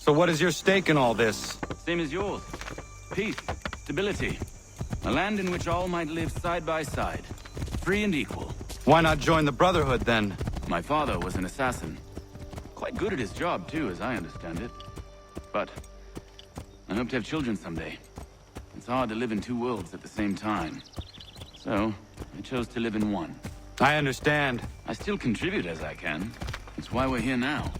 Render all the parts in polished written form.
So what is your stake in all this? Same as yours. Peace, stability. A land in which all might live side by side. Free and equal. Why not join the Brotherhood, then? My father was an assassin. Quite good at his job, too, as I understand it. But I hope to have children someday. It's hard to live in two worlds at the same time. So, I chose to live in one. I understand. I still contribute as I can. It's why we're here now.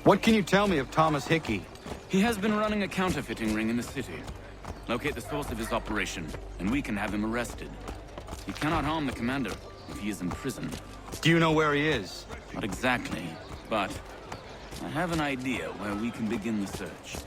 What can you tell me of Thomas Hickey? He has been running a counterfeiting ring in the city. Locate the source of his operation, and we can have him arrested. He cannot harm the commander if he is in prison. Do you know where he is? Not exactly, but I have an idea where we can begin the search.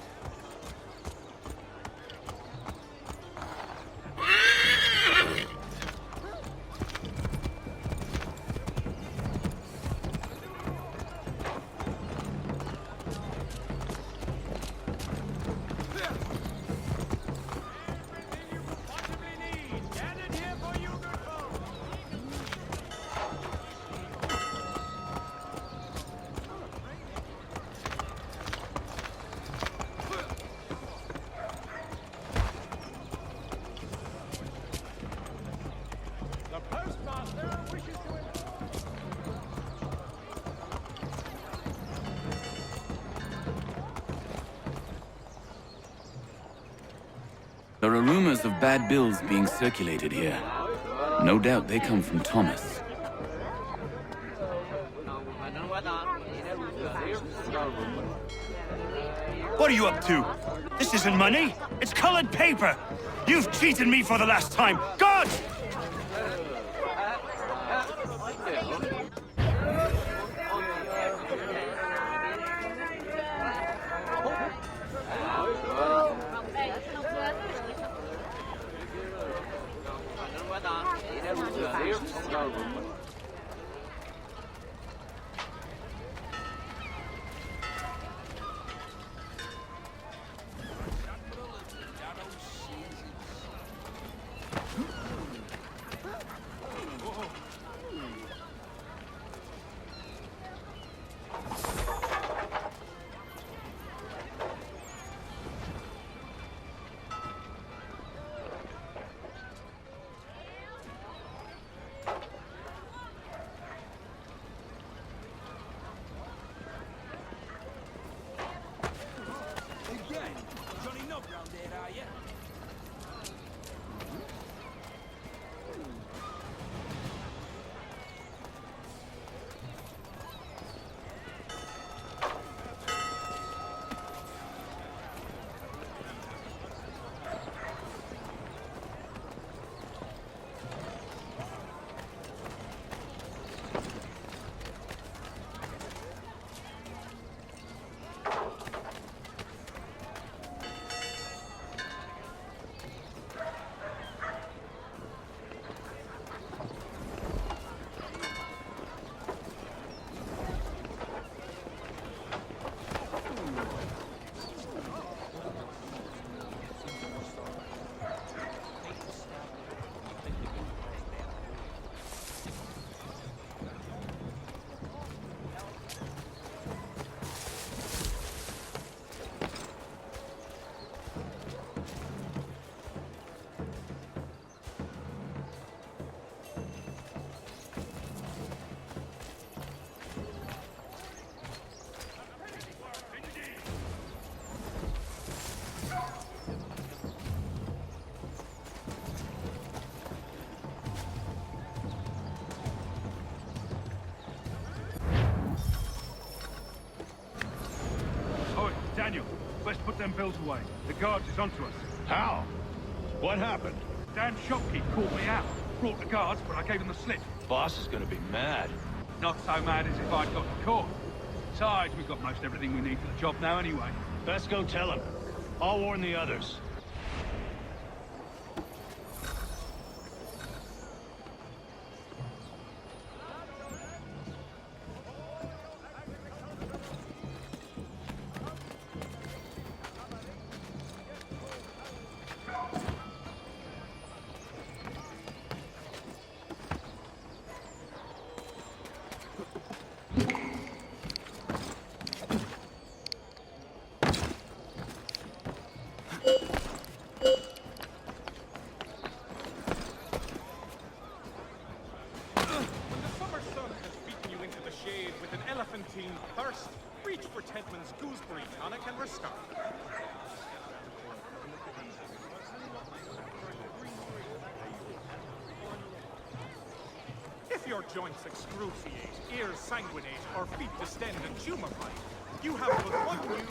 There are rumors of bad bills being circulated here. No doubt they come from Thomas. What are you up to? This isn't money. It's colored paper. You've cheated me for the last time. God! Daniel, let's put them bills away. The guard is onto us. How? What happened? Dan Shopkeep caught me out. Brought the guards, but I gave him the slip. Boss is gonna be mad. Not so mad as if I'd got caught. Besides, we've got most everything we need for the job now anyway. Best go tell him. I'll warn the others. Elephantine thirst. Reach for Tedman's gooseberry tonic and restart. If your joints excruciate, ears sanguinate, or feet distend and tumefy, you have but one new...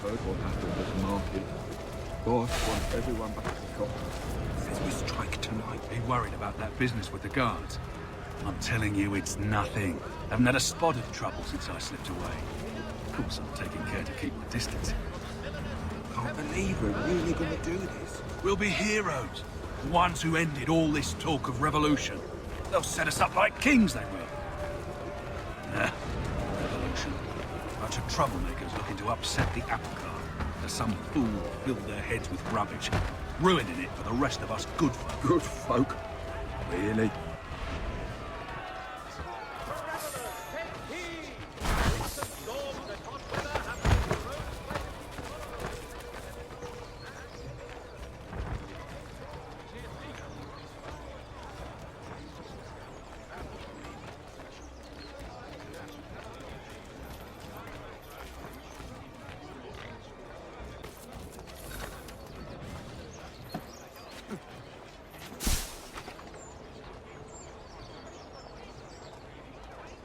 Heard what happened at the market. Boss wants everyone back at the shop. Says we strike tonight. Be worried about that business with the guards. I'm telling you, it's nothing. Haven't had a spot of trouble since I slipped away. Of course, I'm taking care to keep my distance. Can't believe we're really gonna do this. We'll be heroes. The ones who ended all this talk of revolution. They'll set us up like kings, they will. Revolution. Bunch of troublemakers looking to upset the apple cart. There's some fool filled their heads with rubbish, ruining it for the rest of us good folk. Good folk? Really?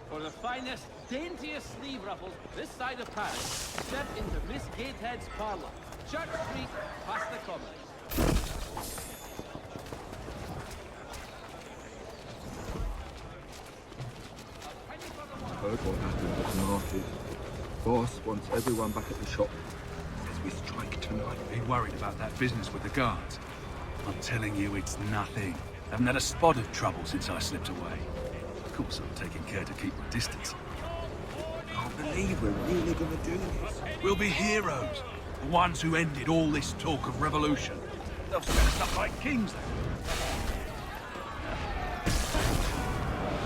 For the finest, daintiest sleeve ruffles this side of Paris, step into Miss Gatehead's parlour. Church Street, past the Commons. Heard what happened at the market. Boss wants everyone back at the shop. Says we strike tonight. Be worried about that business with the guards. I'm telling you, it's nothing. Haven't had a spot of trouble since I slipped away. Of course, I'm taking care to keep my distance. Can't believe we're really gonna do this. We'll be heroes. The ones who ended all this talk of revolution. They'll set us up like kings, they will.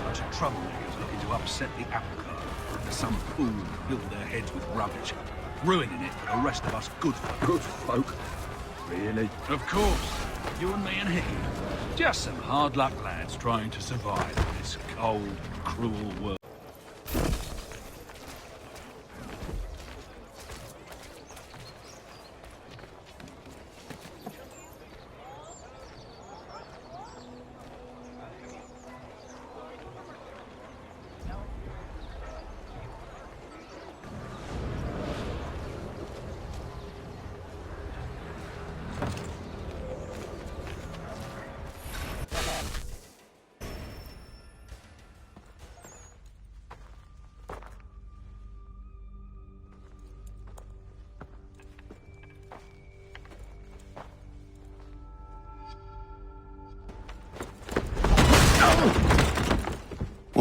Bunch of troublemakers looking to upset the apple cart. There's some fool filled their heads with rubbish, ruining it for the rest of us good folk. Good folk? Really? Of course. You and me and Hickey. Just some hard luck lads trying to survive in this cold, cruel world.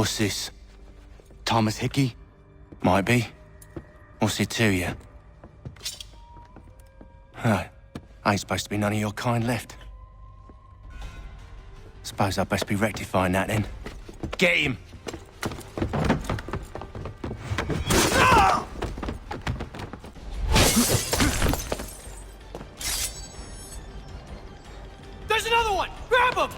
What's this? Thomas Hickey? Might be. What's it to you? Oh, ain't supposed to be none of your kind left. Suppose I'd best be rectifying that then. Get him! There's another one! Grab him!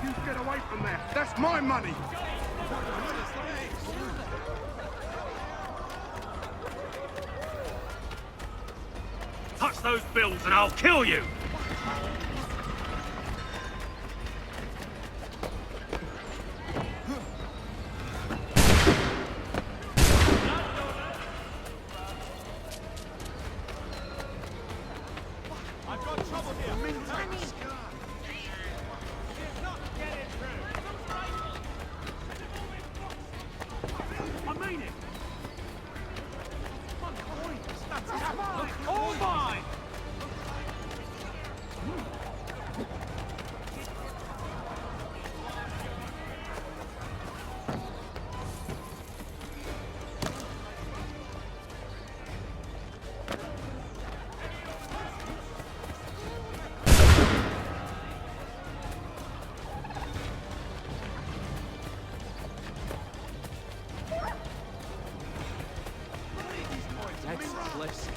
You get away from there. That's my money. Touch those bills and I'll kill you! I've got trouble here. I mean it! All mine! That's bliss.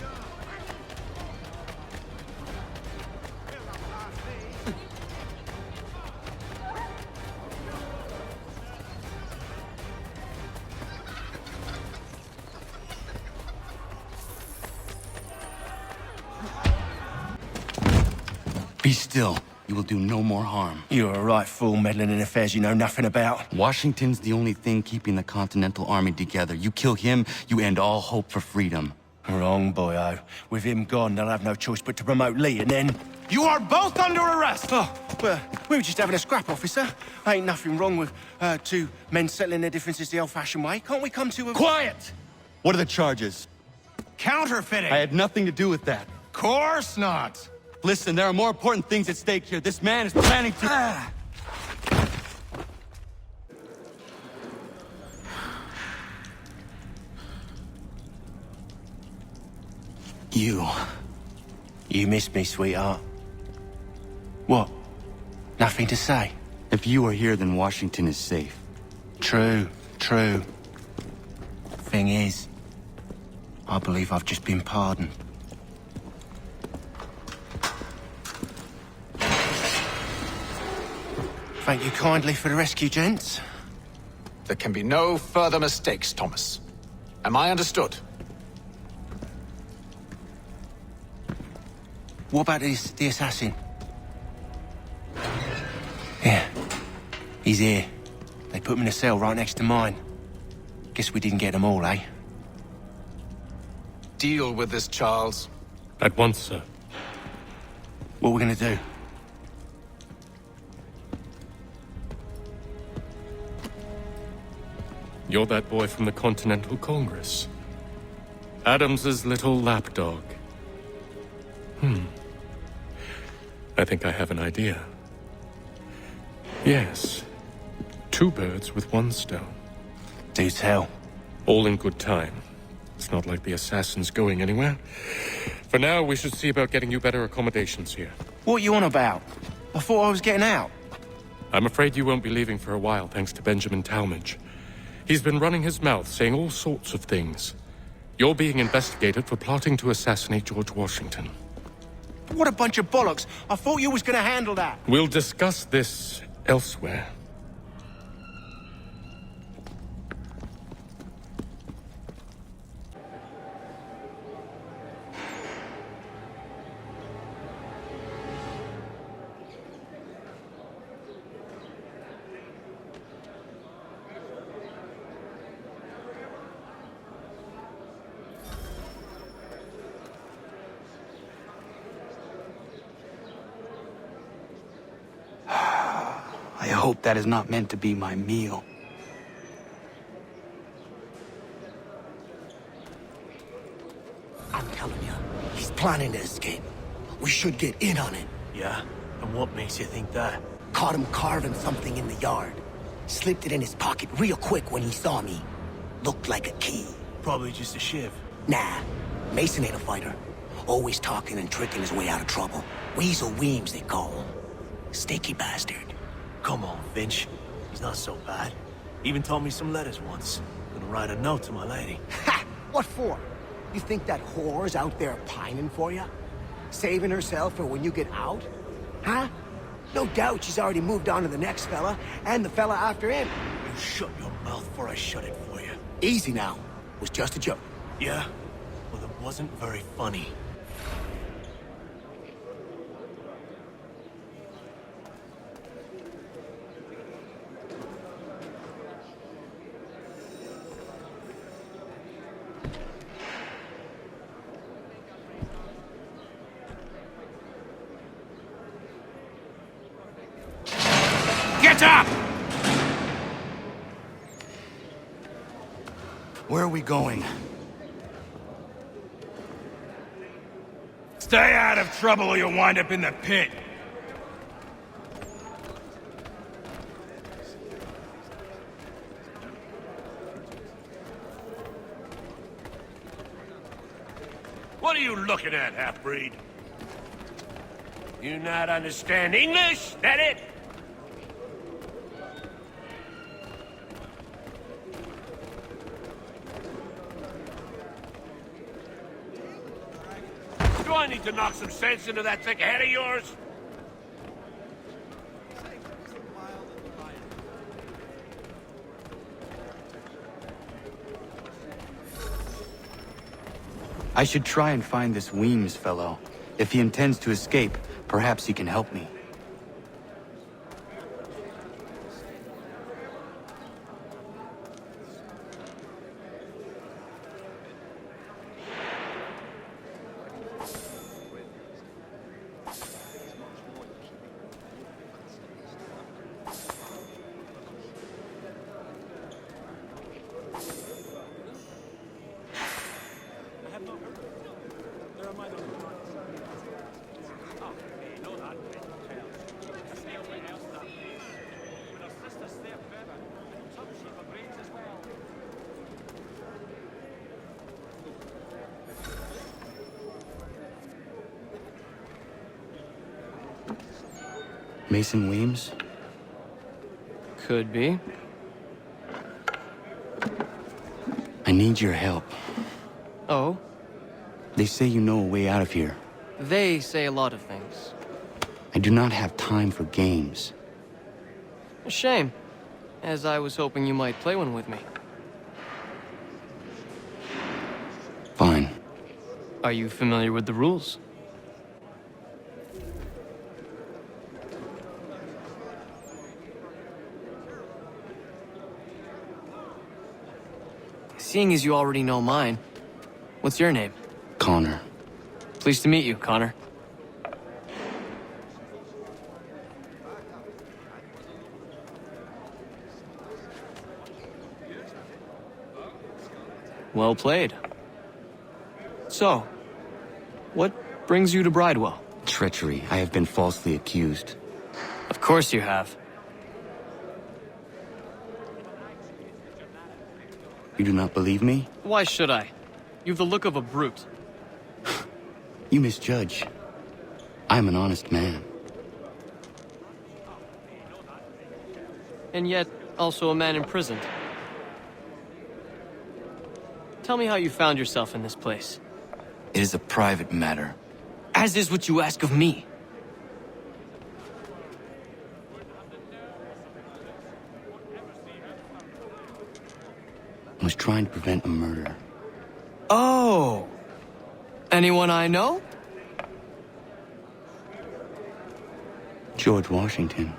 Be still. You will do no more harm. You're a right fool meddling in affairs you know nothing about. Washington's the only thing keeping the Continental Army together. You kill him, you end all hope for freedom. Wrong, boyo. With him gone, they'll have no choice but to promote Lee, and then... You are both under arrest! Oh, well, we were just having a scrap, officer. Ain't nothing wrong with two men settling their differences the old-fashioned way. Can't we come to a... Quiet! What are the charges? Counterfeiting! I had nothing to do with that. Course not! Listen, there are more important things at stake here. This man is planning to... You missed me, sweetheart. What? Nothing to say? If you are here, then Washington is safe. True, true. Thing is, I believe I've just been pardoned. Thank you kindly for the rescue, gents. There can be no further mistakes, Thomas. Am I understood? What about the assassin? Yeah, he's here. They put him in a cell right next to mine. Guess we didn't get them all, eh? Deal with this, Charles. At once, sir. What we're gonna do? You're that boy from the Continental Congress. Adams's little lapdog. I think I have an idea. Yes. 2 birds with 1 stone. Do tell. All in good time. It's not like the assassin's going anywhere. For now, we should see about getting you better accommodations here. What you on about? I thought I was getting out. I'm afraid you won't be leaving for a while, thanks to Benjamin Talmadge. He's been running his mouth, saying all sorts of things. You're being investigated for plotting to assassinate George Washington. What a bunch of bollocks. I thought you was gonna handle that. We'll discuss this elsewhere. I hope that is not meant to be my meal. planning to escape. We should get in on it. Yeah? And what makes you think that? Caught him carving something in the yard. Slipped it in his pocket real quick when he saw me. Looked like a key. Probably just a shiv. Nah, Mason ain't a fighter. Always talking and tricking his way out of trouble. Weasel Weems, they call him. Sticky bastard. Come on, Finch. He's not so bad. Even taught me some letters once. Gonna write a note to my lady. Ha! What for? You think that whore's out there pining for you? Saving herself for when you get out? Huh? No doubt she's already moved on to the next fella, and the fella after him. You shut your mouth before I shut it for you. Easy now. Was just a joke. Yeah? Well, it wasn't very funny. Get up! Where are we going? Stay out of trouble or you'll wind up in the pit. What are you looking at, half-breed? You not understand English? That it? Do I need to knock some sense into that thick head of yours? I should try and find this Weems fellow. If he intends to escape, perhaps he can help me. Mason Weems? Could be. I need your help. Oh? They say you know a way out of here. They say a lot of things. I do not have time for games. A shame, as I was hoping you might play one with me. Fine. Are you familiar with the rules? Seeing as you already know mine, what's your name? Connor. Pleased to meet you, Connor. Well played. So, what brings you to Bridewell? Treachery. I have been falsely accused. Of course you have. You do not believe me? Why should I? You've the look of a brute. You misjudge. I am an honest man. And yet, also a man imprisoned. Tell me how you found yourself in this place. It is a private matter. As is what you ask of me. I was trying to prevent a murder. Oh! Anyone I know? George Washington.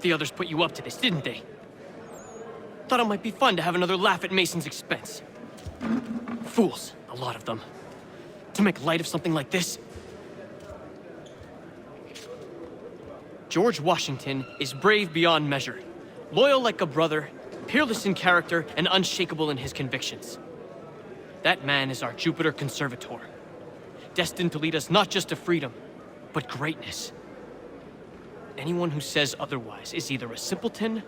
The others put you up to this, didn't they? Thought it might be fun to have another laugh at Mason's expense. Fools, a lot of them. To make light of something like this. George Washington is brave beyond measure, loyal like a brother, peerless in character, and unshakable in his convictions. That man is our Jupiter Conservator, destined to lead us not just to freedom, but greatness. Anyone who says otherwise is either a simpleton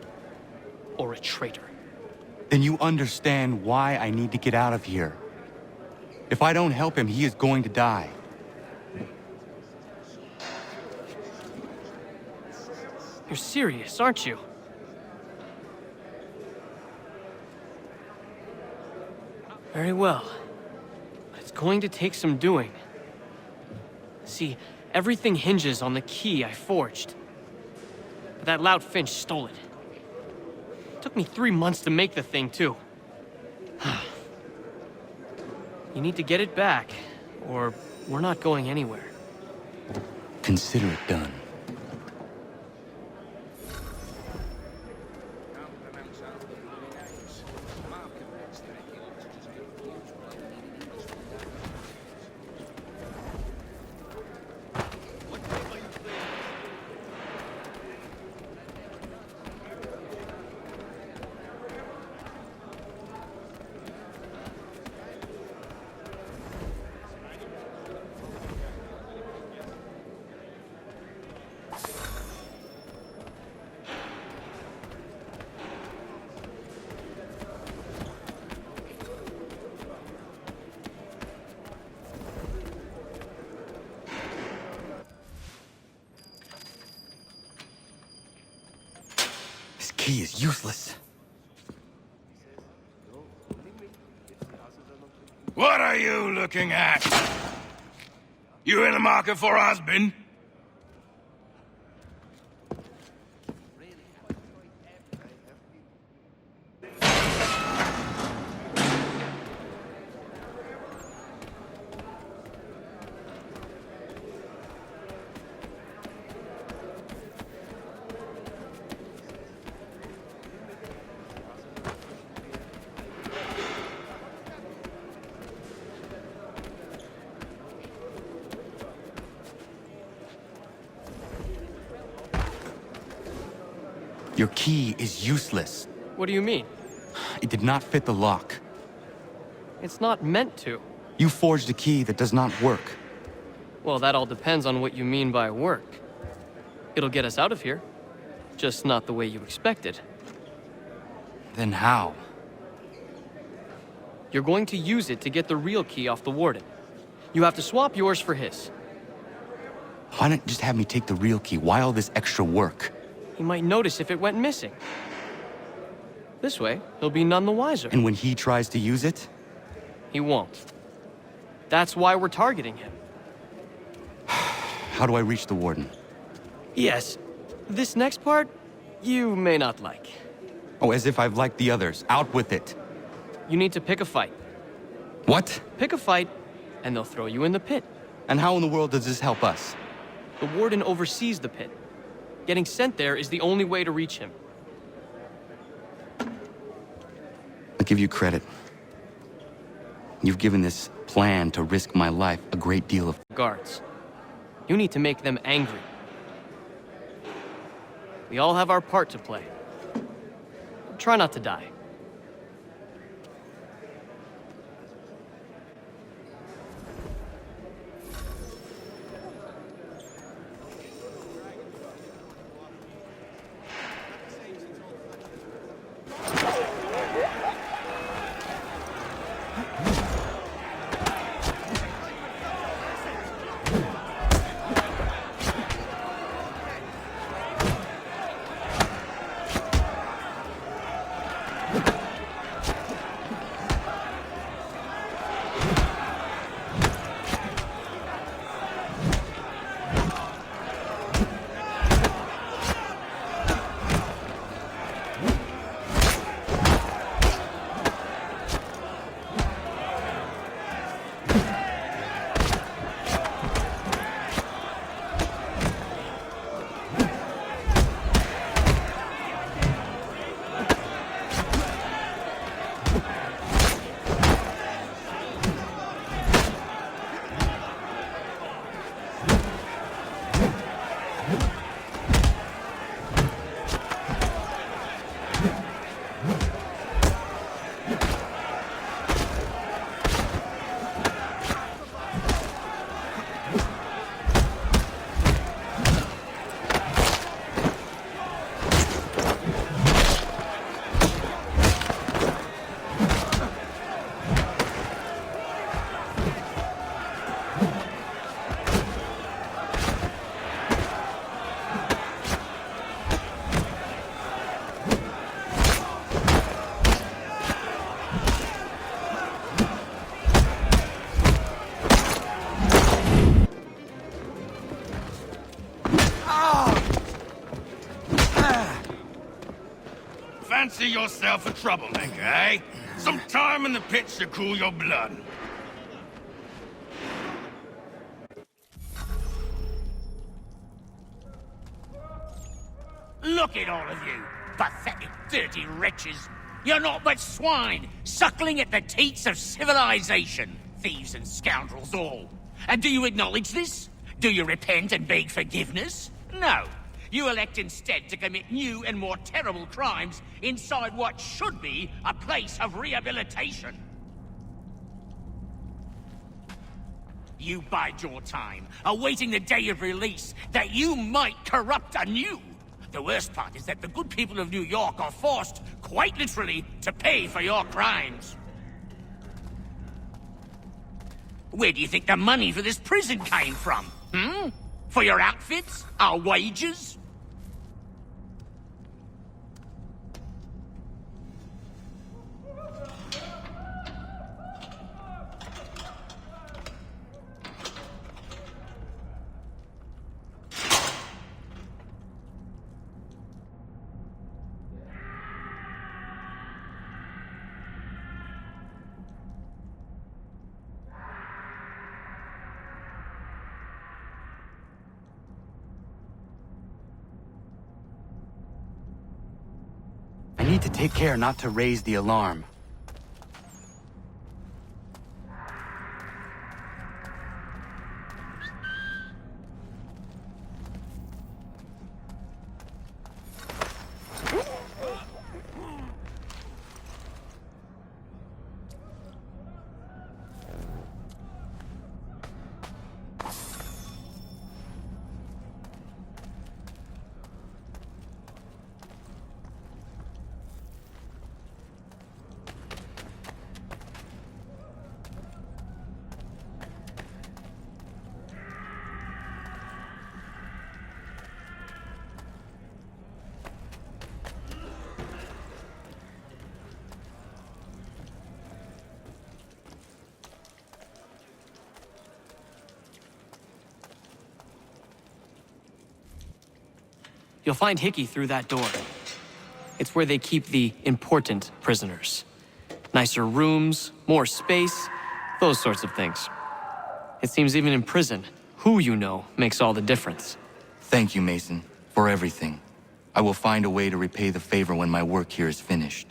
or a traitor. Then you understand why I need to get out of here. If I don't help him, he is going to die. You're serious, aren't you? Very well. But it's going to take some doing. See, everything hinges on the key I forged. But that loud Finch stole it. Took me 3 months to make the thing, too. You need to get it back, or we're not going anywhere. Consider it done. This key is useless. What are you looking at? You in the market for a husband? Your key is useless. What do you mean? It did not fit the lock. It's not meant to. You forged a key that does not work. Well, that all depends on what you mean by work. It'll get us out of here. Just not the way you expected. Then how? You're going to use it to get the real key off the warden. You have to swap yours for his. Why not just have me take the real key? Why all this extra work? He might notice if it went missing. This way, he'll be none the wiser. And when he tries to use it? He won't. That's why we're targeting him. How do I reach the warden? Yes. This next part, you may not like. Oh, as if I've liked the others. Out with it. You need to pick a fight. What? Pick a fight, and they'll throw you in the pit. And how in the world does this help us? The warden oversees the pit. Getting sent there is the only way to reach him. I'll give you credit. You've given this plan to risk my life a great deal of... Guards. You need to make them angry. We all have our part to play. Try not to die. fancy yourself a troublemaker, eh? Some time in the pits to cool your blood. Look at all of you, pathetic, dirty wretches. You're not but swine, suckling at the teats of civilization. Thieves and scoundrels all. And do you acknowledge this? Do you repent and beg forgiveness? No. You elect instead to commit new and more terrible crimes inside what should be a place of rehabilitation. You bide your time, awaiting the day of release, that you might corrupt anew. The worst part is that the good people of New York are forced, quite literally, to pay for your crimes. Where do you think the money for this prison came from? For your outfits? Our wages? I need to take care not to raise the alarm. You'll find Hickey through that door. It's where they keep the important prisoners. Nicer rooms, more space, those sorts of things. It seems even in prison, who you know makes all the difference. Thank you, Mason, for everything. I will find a way to repay the favor when my work here is finished.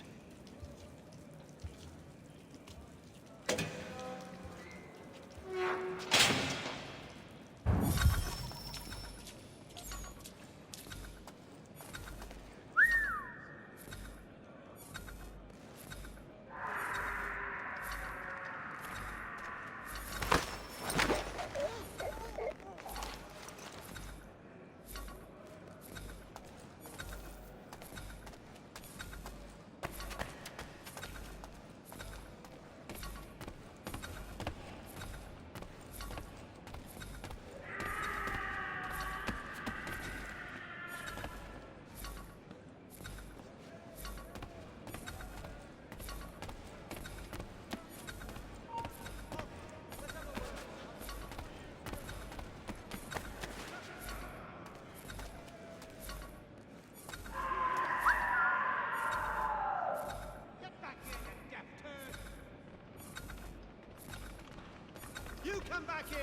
You come back here!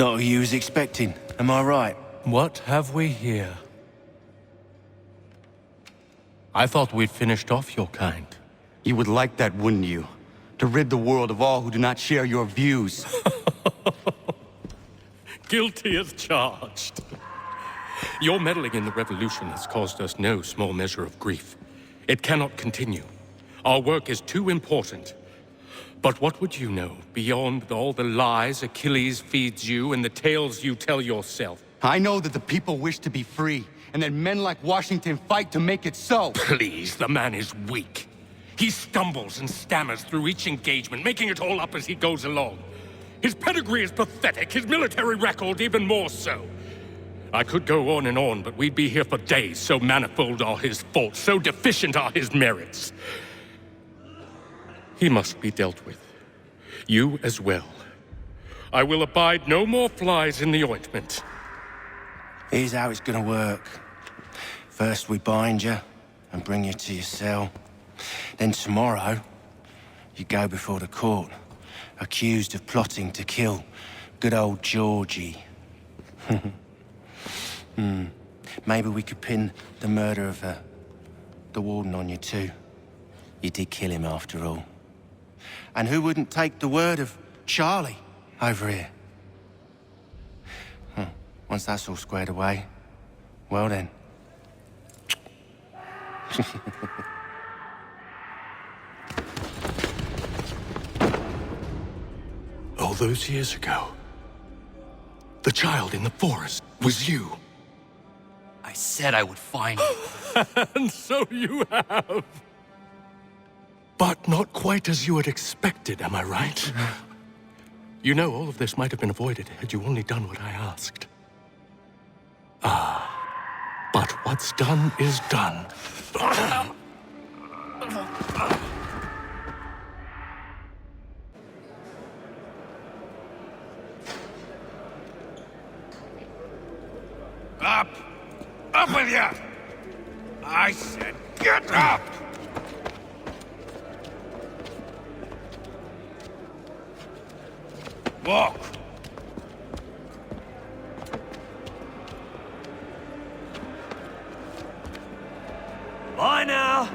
Not who you was expecting, am I right? What have we here? I thought we'd finished off your kind. You would like that, wouldn't you? To rid the world of all who do not share your views. Guilty as charged. Your meddling in the revolution has caused us no small measure of grief. It cannot continue. Our work is too important. But what would you know beyond all the lies Achilles feeds you and the tales you tell yourself? I know that the people wish to be free, and that men like Washington fight to make it so. Please, the man is weak. He stumbles and stammers through each engagement, making it all up as he goes along. His pedigree is pathetic, his military record even more so. I could go on, but we'd be here for days, so manifold are his faults, so deficient are his merits. He must be dealt with. You as well. I will abide no more flies in the ointment. Here's how it's gonna work. First we bind you and bring you to your cell. Then tomorrow, you go before the court, accused of plotting to kill good old Georgie. Maybe we could pin the murder of the warden on you too. You did kill him after all. And who wouldn't take the word of Charlie over here? Once that's all squared away, well then. All those years ago, the child in the forest was you. I said I would find you. And so you have. But not quite as you had expected, am I right? You know, all of this might have been avoided had you only done what I asked. But what's done is done. Up! Up with you! I said get up! Walk! Bye now!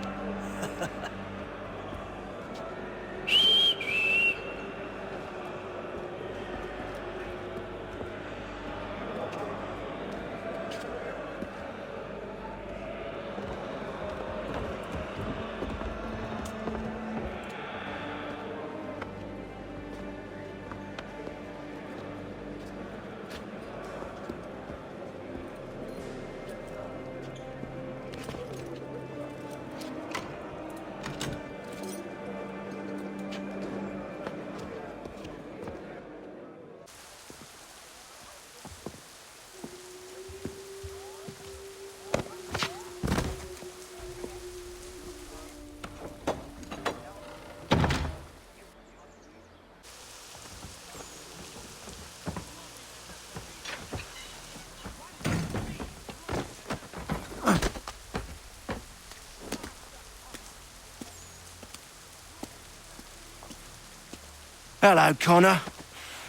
Hello, Connor.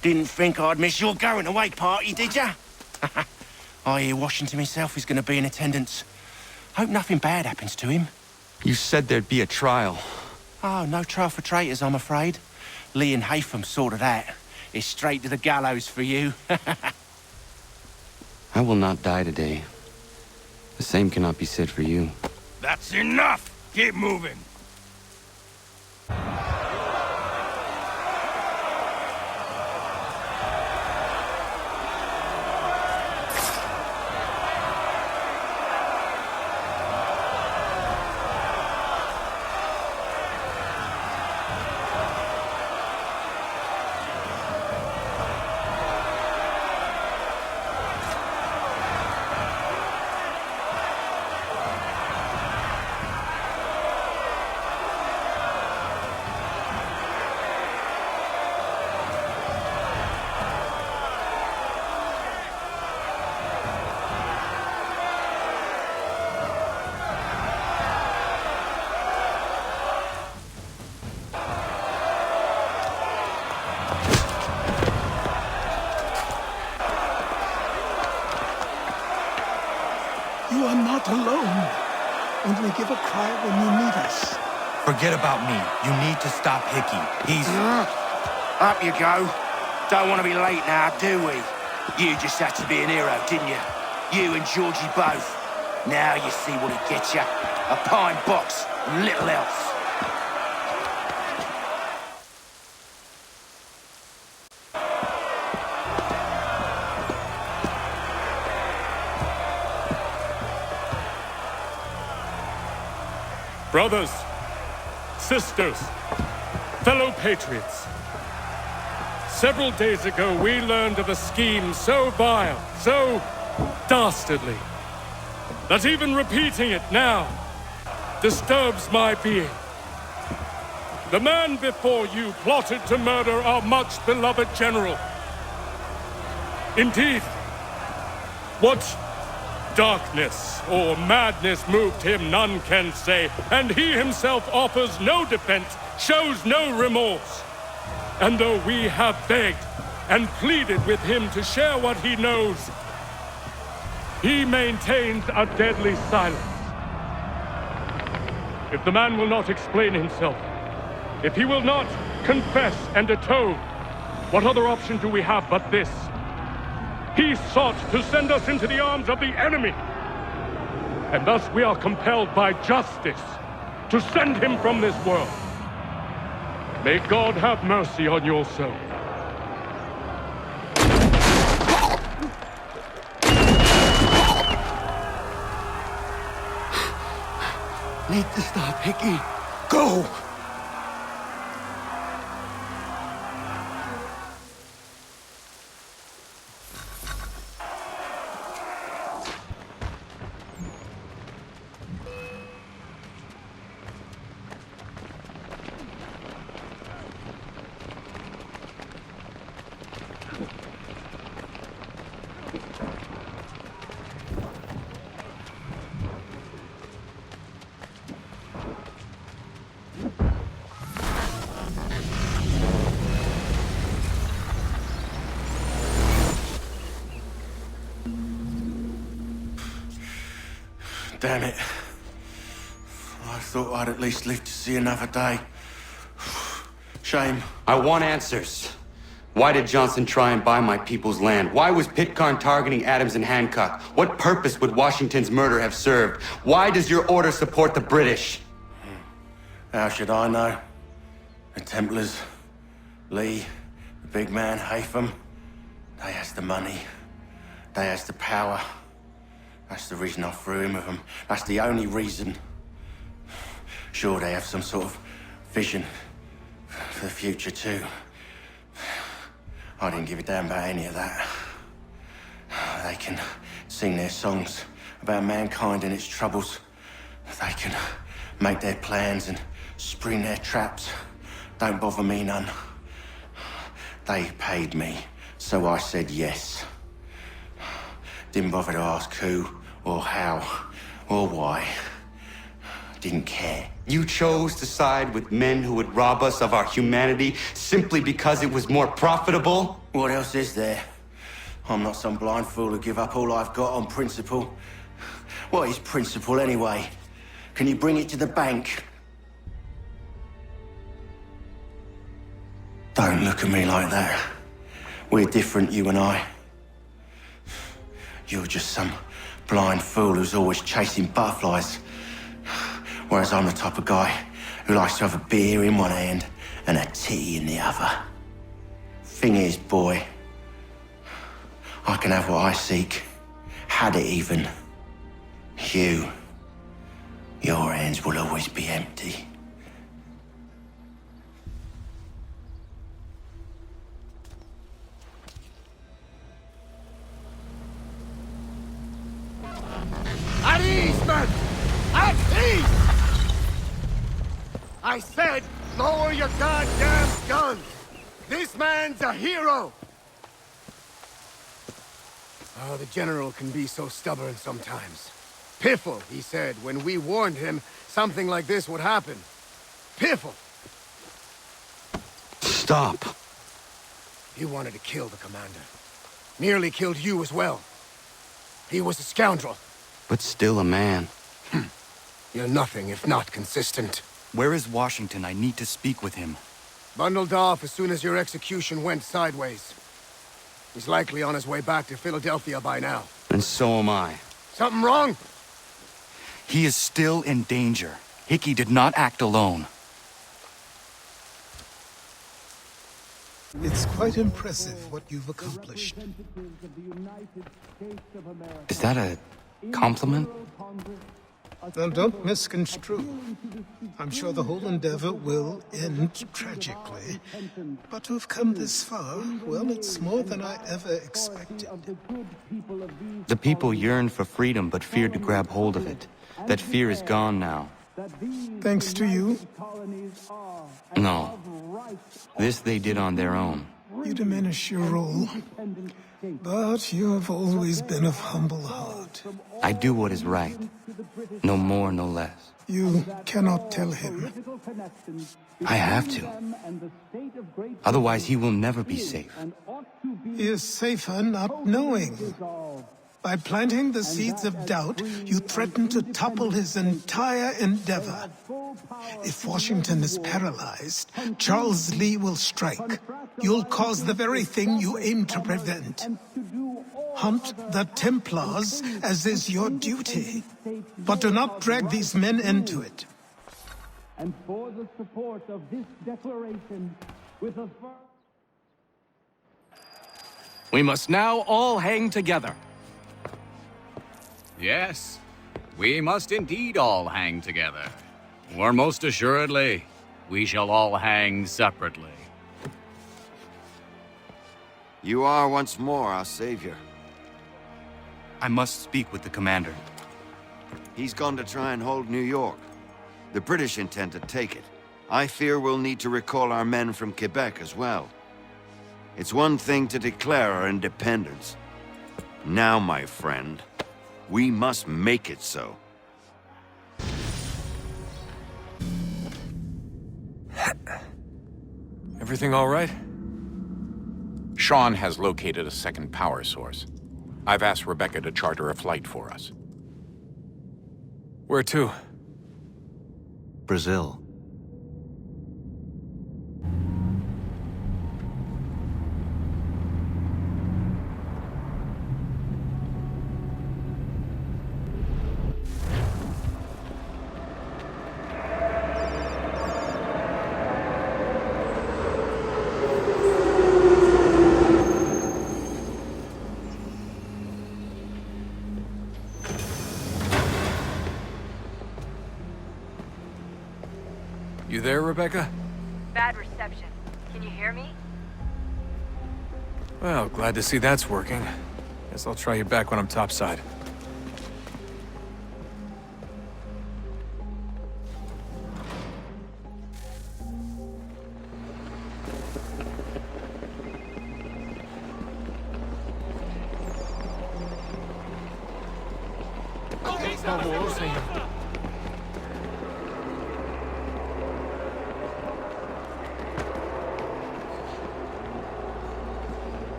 Didn't think I'd miss your going away party, did ya? I hear Washington himself is going to be in attendance. Hope nothing bad happens to him. You said there'd be a trial. Oh, no trial for traitors, I'm afraid. Lee and Haytham sorted that. It's straight to the gallows for you. I will not die today. The same cannot be said for you. That's enough! Keep moving! never cry when you need us. Forget about me. You need to stop Hickey. He's... Up you go. Don't want to be late now, do we? You just had to be an hero, didn't you? You and Georgie both. Now you see what he gets you. A pine box and little else. Brothers, sisters, fellow patriots. Several days ago, we learned of a scheme so vile, so dastardly, that even repeating it now disturbs my being. The man before you plotted to murder our much-beloved general. Indeed, what darkness or madness moved him, none can say, and he himself offers no defense, shows no remorse. And though we have begged and pleaded with him to share what he knows, he maintains a deadly silence. If the man will not explain himself, if he will not confess and atone, what other option do we have but this? He sought to send us into the arms of the enemy. And thus we are compelled by justice to send him from this world. May God have mercy on your soul. Need to stop, Hickey. Go! Damn it. I thought I'd at least live to see another day. Shame. I want answers. Why did Johnson try and buy my people's land? Why was Pitcairn targeting Adams and Hancock? What purpose would Washington's murder have served? Why does your order support the British? How should I know? The Templars, Lee, the big man, Haytham, they has the money. They has the power. That's the reason I threw in with them. That's the only reason. Sure, they have some sort of vision for the future too. I didn't give a damn about any of that. They can sing their songs about mankind and its troubles. They can make their plans and spring their traps. Don't bother me none. They paid me, so I said yes. Didn't bother to ask who, or how, or why. Didn't care. You chose to side with men who would rob us of our humanity simply because it was more profitable? What else is there? I'm not some blind fool who give up all I've got on principle. What is principle anyway? Can you bring it to the bank? Don't look at me like that. We're different, you and I. You're just some blind fool who's always chasing butterflies. Whereas I'm the type of guy who likes to have a beer in one hand and a tea in the other. Thing is, boy, I can have what I seek. Had it even. Your hands will always be empty. At ease, men! At ease! I said, lower your goddamn guns! This man's a hero! Oh, the General can be so stubborn sometimes. Piffle, he said, when we warned him something like this would happen. Piffle! Stop. He wanted to kill the commander. Nearly killed you as well. He was a scoundrel. But still a man. You're nothing if not consistent. Where is Washington? I need to speak with him. Bundled off as soon as your execution went sideways. He's likely on his way back to Philadelphia by now. And so am I. Something wrong? He is still in danger. Hickey did not act alone. It's quite impressive what you've accomplished. Is that a compliment? Now, don't misconstrue. I'm sure the whole endeavor will end tragically. But to have come this far, well, it's more than I ever expected. The people yearned for freedom but feared to grab hold of it. That fear is gone now. Thanks to you? No. This they did on their own. You diminish your role. But you have always been of humble heart. I do what is right. No more, no less. You cannot tell him. I have to. Otherwise, he will never be safe. He is safer not knowing. By planting the seeds of doubt, you threaten to topple his entire endeavor. If Washington is paralyzed, Charles Lee will strike. You'll cause the very thing you aim to prevent. Hunt the Templars, as is your duty. But do not drag these men into it. And for the support of this declaration, with a We must now all hang together. Yes, we must indeed all hang together. Or most assuredly, we shall all hang separately. You are once more our savior. I must speak with the commander. He's gone to try and hold New York. The British intend to take it. I fear we'll need to recall our men from Quebec as well. It's one thing to declare our independence. Now, my friend, we must make it so. Everything all right? Sean has located a second power source. I've asked Rebecca to charter a flight for us. Where to? Brazil. You there, Rebecca? Bad reception. Can you hear me? Well, glad to see that's working. Guess I'll try you back when I'm topside.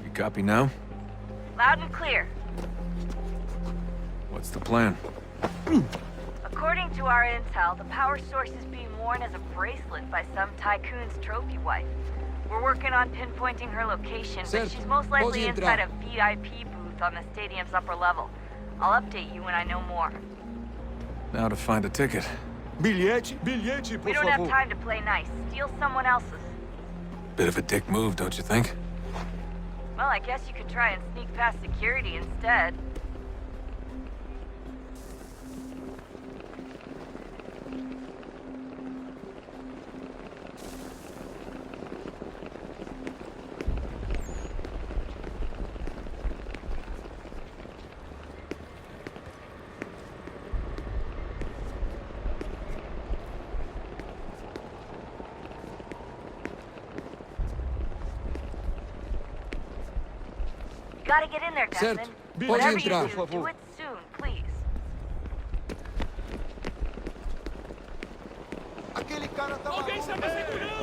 You copy now? Loud and clear. What's the plan? According to our intel, the power source is being worn as a bracelet by some tycoon's trophy wife. We're working on pinpointing her location, but she's most likely inside a VIP booth on the stadium's upper level. I'll update you when I know more. Now to find a ticket. Bilhete, we don't have time to play nice. Steal someone else's. Bit of a dick move, don't you think? Well, I guess you could try and sneak past security instead. Gotta get in there, Desmond. Whatever you do it soon, please. Aquele cara tava... Alguém chama a segurança!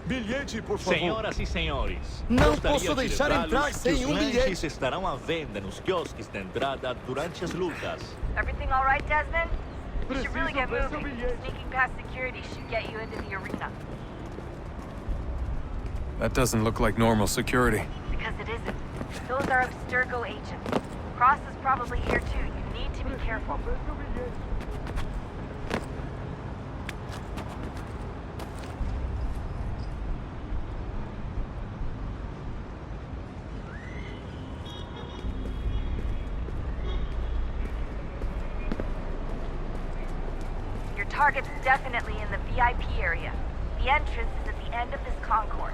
Bilhete, por favor. Senhoras e senhores, Não gostaria posso de deixar lembrá-los entrar que sem os bilhete. lanches estarão à venda nos quiosques da entrada durante as lutas. Everything all right, Desmond? You should really get moving. Sneaking past security should get you into the arena. That doesn't look like normal security. Because it isn't. Those are Abstergo agents. Cross is probably here too. You need to be careful. Your target's definitely in the VIP area. The entrance is at the end of this concourse.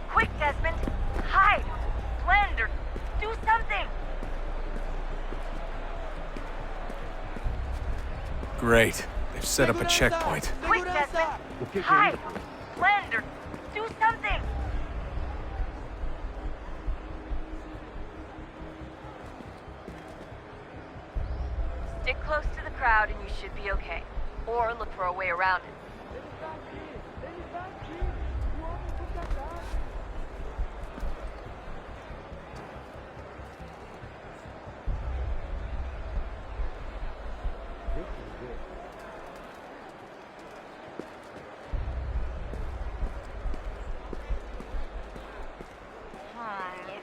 Quick, Desmond! Hide! Blend or do something! Great. They've set up a checkpoint. Quick, Desmond! Hide! Blend or do something! Stick close to the crowd and you should be okay. Or look for a way around it.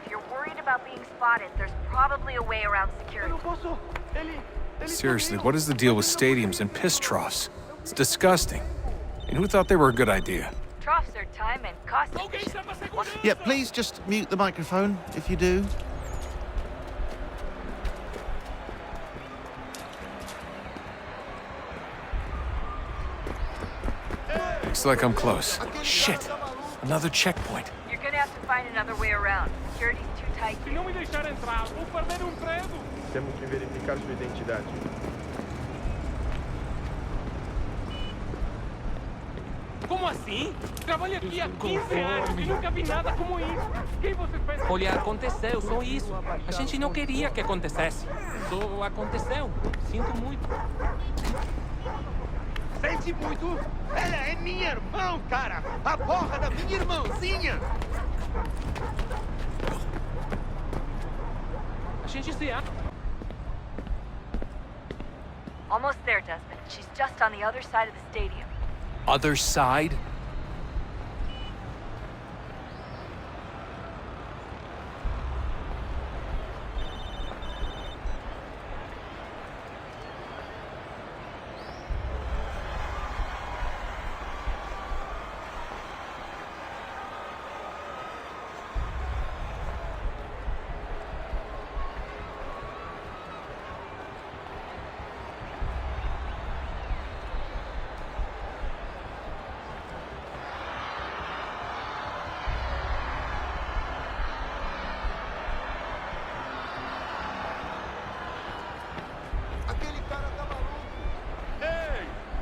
If you're worried about being spotted, there's probably a way around security. Seriously, what is the deal with stadiums and piss troughs? It's disgusting. And who thought they were a good idea? Troughs are time and cost efficient. Yeah, please just mute the microphone if you do. Looks like I'm close. Shit! Another checkpoint. You're gonna have to find another way around. Security's too tight. Se não me deixar entrar, vou perder emprego. Temos que verificar sua identidade. Como assim? Trabalho aqui há 15 anos e nunca vi nada como isso. Quem você pensa? Olha, aconteceu, só isso. A gente não queria que acontecesse. Só aconteceu. Sinto muito. Sente muito? Ela é minha irmã, cara! A porra da minha irmãzinha! A gente se ama. Almost there, Desmond. She's just on the other side of the stadium. Other side?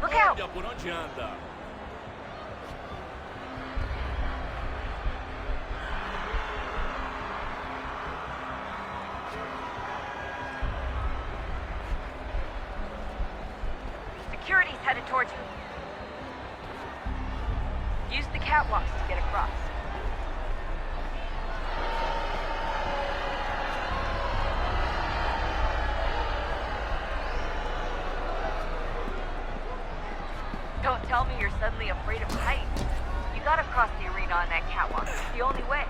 Look out! Olha por onde anda. Security's headed towards you. Use the catwalks to get across. Don't tell me you're suddenly afraid of heights. You gotta cross the arena on that catwalk. It's the only way.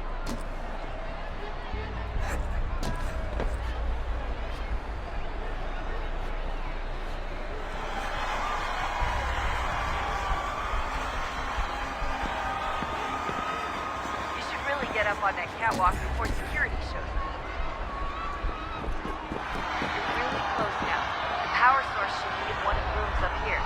You should really get up on that catwalk before security shows up. You're really close now. The power source should be in one of the rooms up here.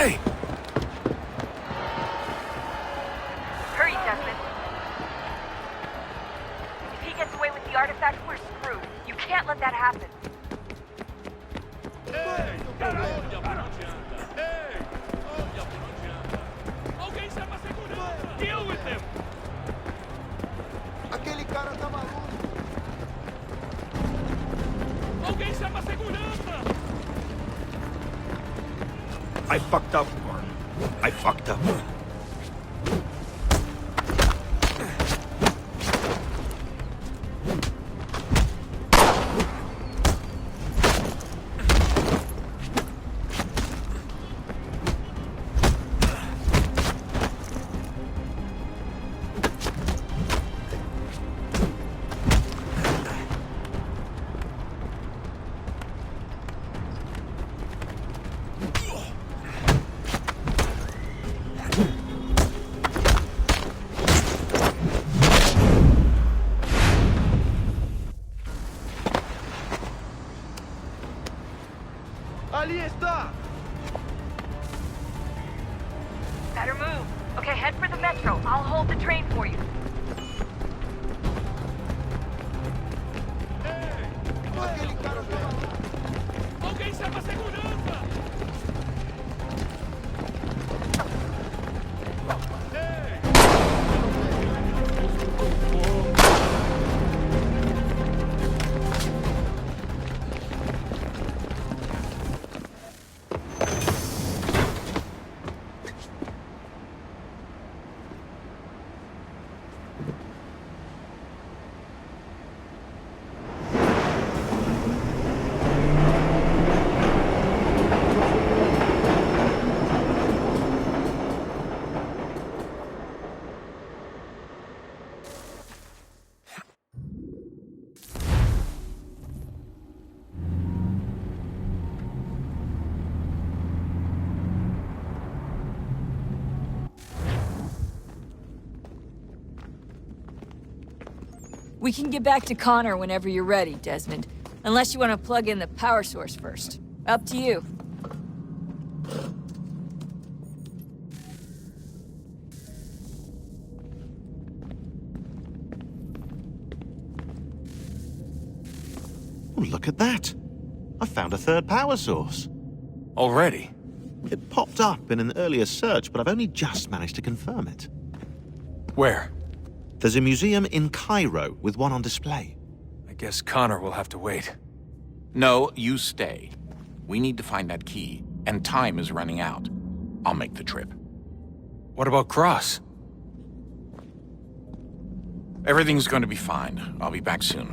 Hey! Hurry, Desmond. If he gets away with the artifact, we're screwed. You can't let that happen. Deal with him! Aquele cara tá maluco. Alguém chama a segurança! I fucked up, Mark. I fucked up. Ali está! Better move. Okay, head for the metro. I'll hold the train for you. Aquele cara tá maluco. Alguém chama a segurança! We can get back to Connor whenever you're ready, Desmond. Unless you want to plug in the power source first. Up to you. Oh, look at that. I found a third power source. Already? It popped up in an earlier search, but I've only just managed to confirm it. Where? There's a museum in Cairo with one on display. I guess Connor will have to wait. No, you stay. We need to find that key, and time is running out. I'll make the trip. What about Cross? Everything's going to be fine. I'll be back soon.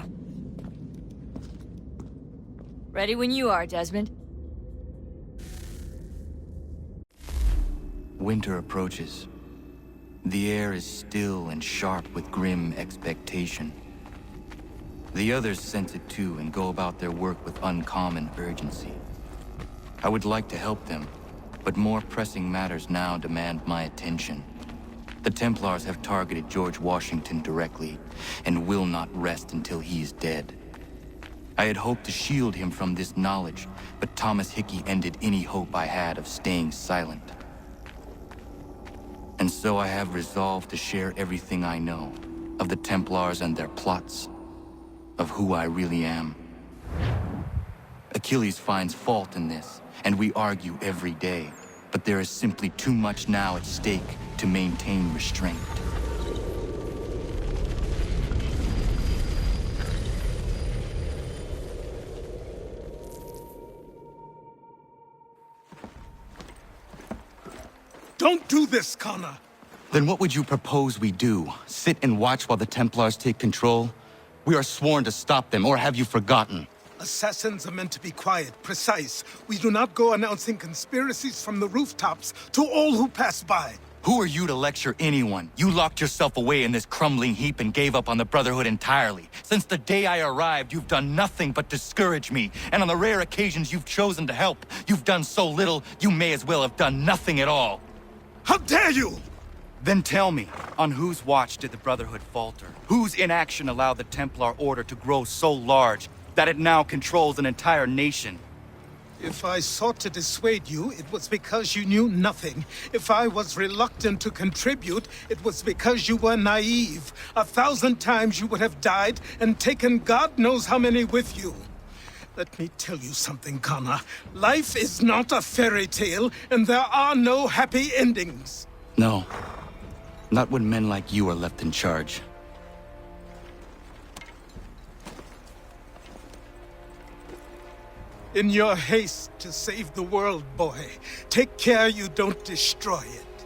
Ready when you are, Desmond. Winter approaches. The air is still and sharp with grim expectation. The others sense it too and go about their work with uncommon urgency. I would like to help them, but more pressing matters now demand my attention. The Templars have targeted George Washington directly, and will not rest until he is dead. I had hoped to shield him from this knowledge, but Thomas Hickey ended any hope I had of staying silent. And so I have resolved to share everything I know of the Templars and their plots, of who I really am. Achilles finds fault in this, and we argue every day, but there is simply too much now at stake to maintain restraint. Don't do this, Connor! Then what would you propose we do? Sit and watch while the Templars take control? We are sworn to stop them, or have you forgotten? Assassins are meant to be quiet, precise. We do not go announcing conspiracies from the rooftops to all who pass by. Who are you to lecture anyone? You locked yourself away in this crumbling heap and gave up on the Brotherhood entirely. Since the day I arrived, you've done nothing but discourage me. And on the rare occasions you've chosen to help, you've done so little, you may as well have done nothing at all. How dare you! Then tell me, on whose watch did the Brotherhood falter? Whose inaction allowed the Templar Order to grow so large that it now controls an entire nation? If I sought to dissuade you, it was because you knew nothing. If I was reluctant to contribute, it was because you were naive. 1,000 times you would have died and taken God knows how many with you. Let me tell you something, Connor. Life is not a fairy tale, and there are no happy endings. No. Not when men like you are left in charge. In your haste to save the world, boy, take care you don't destroy it.